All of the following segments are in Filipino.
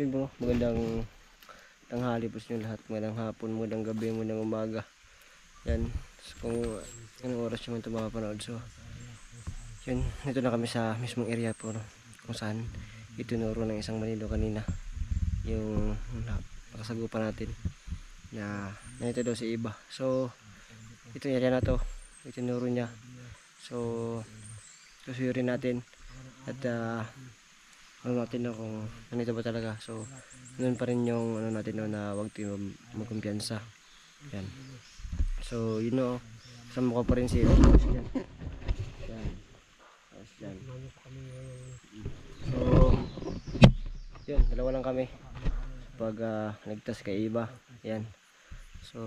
Yun bro, magandang tanghali po sa inyo lahat. Magandang hapon, magandang gabi, magandang umaga. Yan, so, kung anong oras nyo man ito makapanood. So, yun, ito na kami sa mismong area po, no? Kung saan itinuro ng isang Manilo kanina yung nakasagupan natin na nandito daw si Iba. So, itong area na to, itinuro niya. So, susuyurin natin at ano natin no, kung nandito ba talaga. So, noon pa rin yung ano natin no, na huwag tayo magkumpiyansa. Yan. So, you know, kasama ko pa rin si Boss dyan. Yan. Boss dyan. So, yun, dalawa lang kami pag nagtas kay Iba. Yan. So,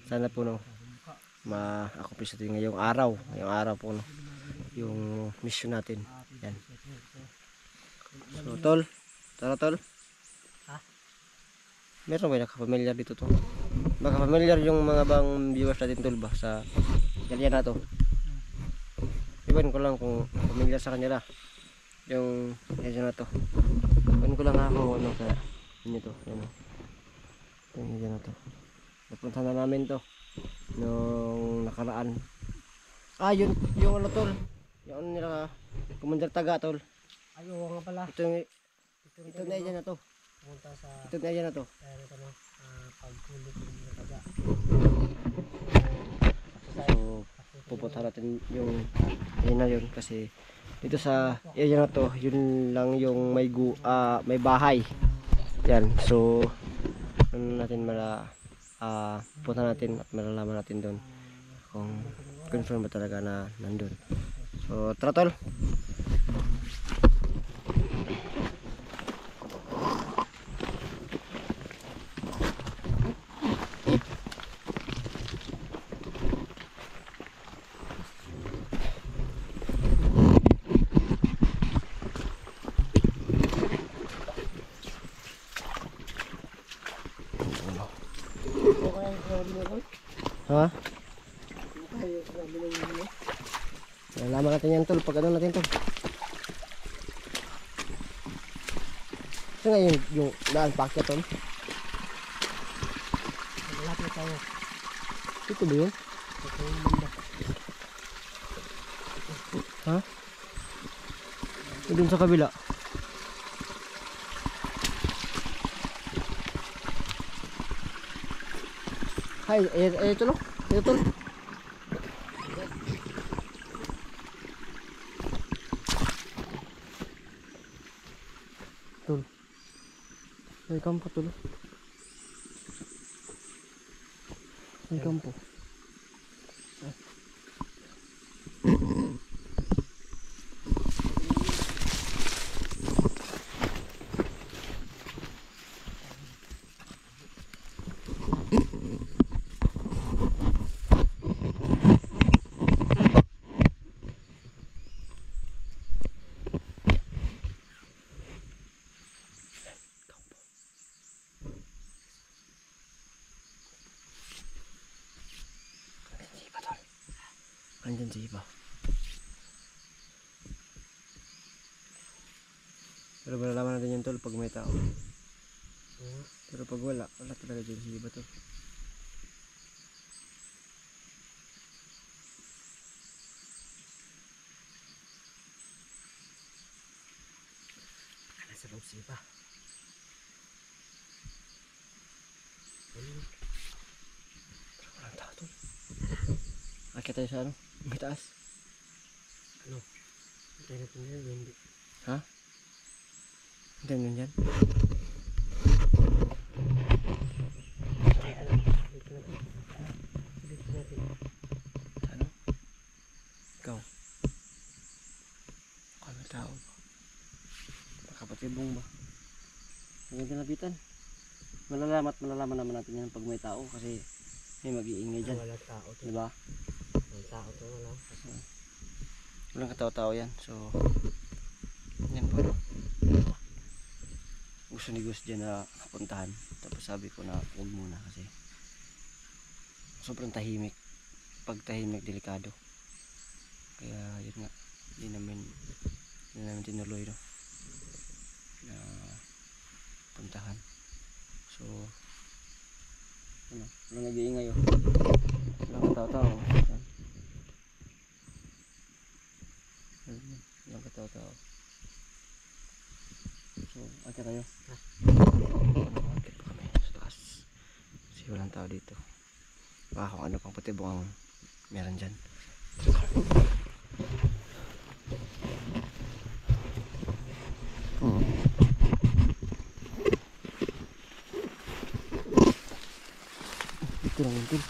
sana po no, ma-accomplish natin ngayong araw. Ngayong araw po no, yung mission natin. Yan. So, tol. Tara, tol. Ha? Meron ba nakapamilyar dito to? Baka familiar yung mga bang viewers natin tol ba sa area na to? Iban ko lang kung familiar sa kanila yung area na to. Iban ko lang ako ano sa inyo to. Yan o. Yung area na to. Napunta na namin to nung nakaraan. Ah, yun, yung ano tol. Yung ano nila Commander Taga tol. Ay, oo nga pala. Ito na area na to. Pumunta sa Ito na area na to. pagkulit ng taga. So, pupunta natin yung yun na yun kasi dito sa area na to, yun lang yung may bahay. Yan. So, ano natin punta natin at malalaman natin doon kung confirm ba talaga na nandun. So, tara tol. Ha? Nalaman natin yan tol, pag ano natin tol. Ito nga yung daan packet tol. Malapit tayo. Ito ba yun? Ha? Doon sa kabila. Hay, ito no? Ito tol. Tol. May kampo tol. May kampo. Andyan si Iba. Pero malalaman natin yung tol pag may tao. Pero pag wala talaga dyan si Iba tol. Nasa loob siya pa. Pero walang tao tol. Akit tayo sa ano? May taas. Ano? Kaya natin yan, hindi. Ha? Andyan yun dyan. Kaya ano? Dito natin. Dito natin. Ano? Ikaw? Baka may tao ba? Makapatibong ba? Huwag yung lapitan. Malalaman naman natin yan pag may tao kasi may mag-iingay dyan. Wala tao to. Diba? Wala tao to, wala. Walang katao-tao yan. So, yan po. Gusto ni Gus dyan na kapuntahan. Tapos sabi ko na huwag muna kasi sobrang tahimik. Pag tahimik, delikado. Kaya yun nga. Hindi namin tinuloy no. Na pupuntahan. So, ano, walang nag-iingay oh. Walang katawa-tawa. Walang katawa-tawa. So, ate kayo. Akit pa kami sa taas. Kasi walang tao dito. Baka kung ano pang patibong ang meron dyan. Ito lang yun.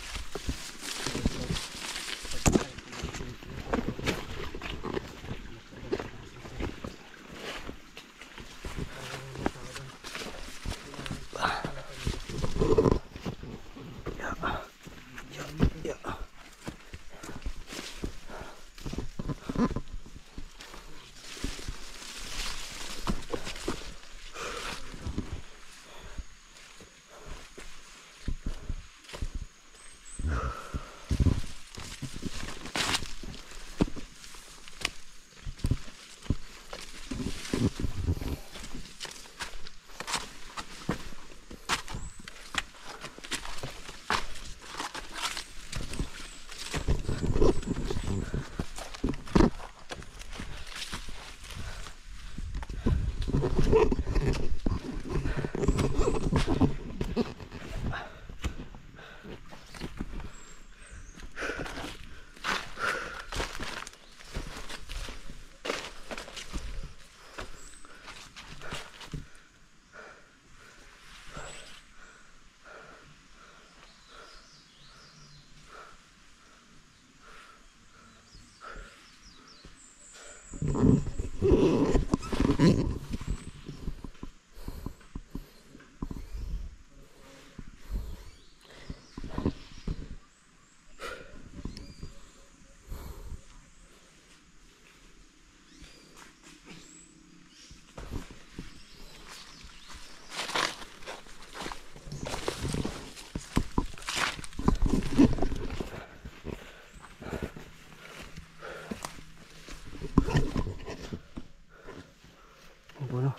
Puno.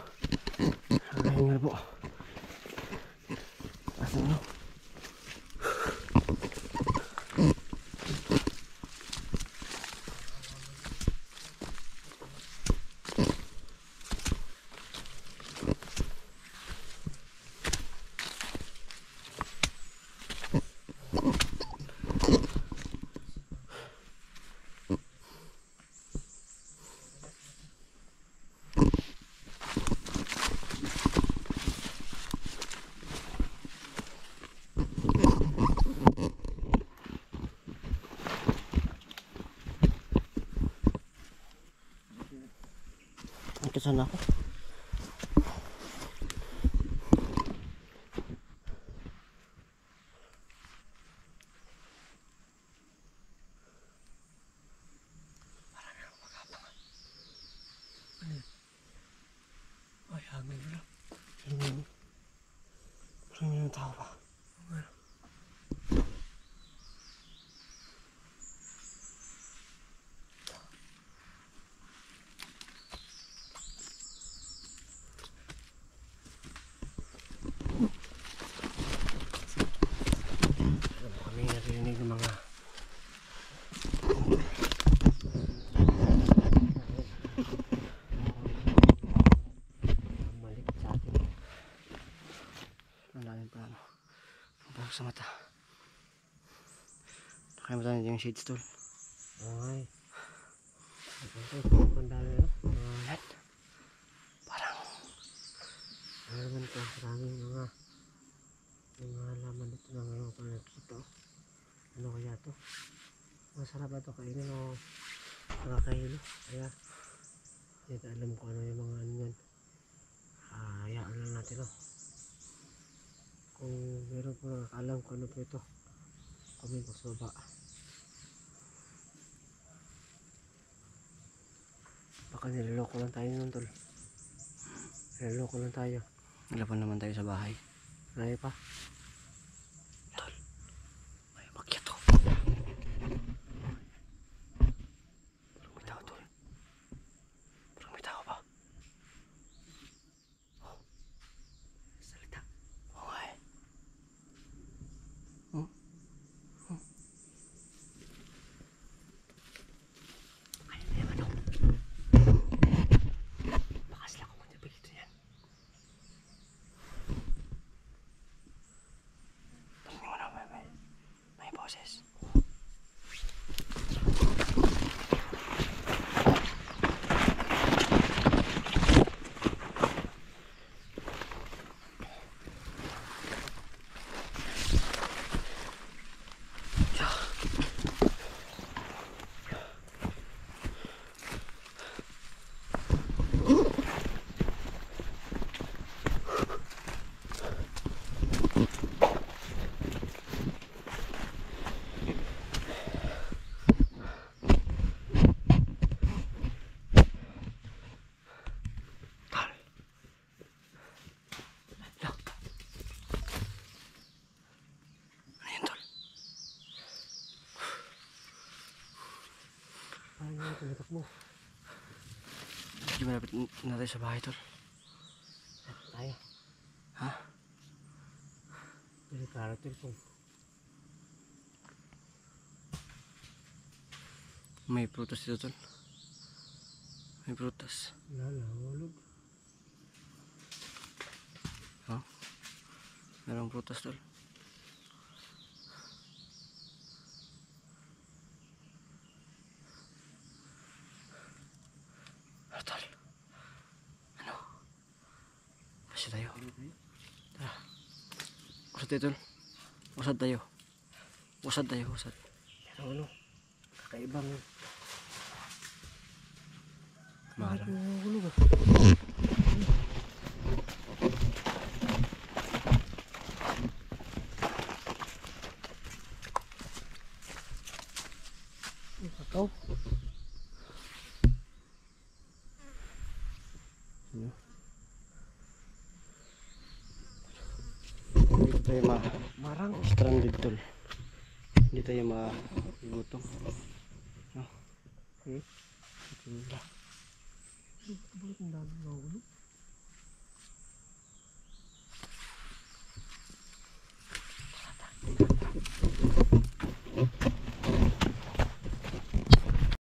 Ang hingal po. Asan ano? Sana ako. Ay, hangin na. Parang yung tao pa. Kami narinig ng mga malikot sa atin. Ang lalim pa ano. Ang parang sa mata. Nakalimutan natin yung shades tool. ay pandalo na Lahat. Parang ano naman ito, maraming mga halaman dito na ngayon ko nakikita. Ano kaya to? Masarap ba ito kainin o nakakahilo? Kaya hindi ko alam kung ano yung mga ano yan. Hayaan lang natin kung meron po nakakaalam kung ano po ito, comment po sa baba. Baka niloloko lang tayo nun tol. Niloloko lang tayo. nalapan naman tayo sa bahay. Marami pa. Tol. May umakyat to. Parang may tao tol. Parang may tao pa. Oh. mo. Medyo malapit na tayo sa bahay tol. Tayo. Ha? Delikado tol kung May prutas dito tol. May prutas. nalahulog. Ha? Merong prutas tol. Ano tol? Ano? Pasya tayo. Tara. Usad tayo tol. Usad tayo. Usad tayo. Usad. Pero ano, kakaibang Marang. nalahulog ah. Kakao. Hindi tayo Marang. stranded tol. Hindi tayo magutom. No? Ito Bakit ang dami nahulog?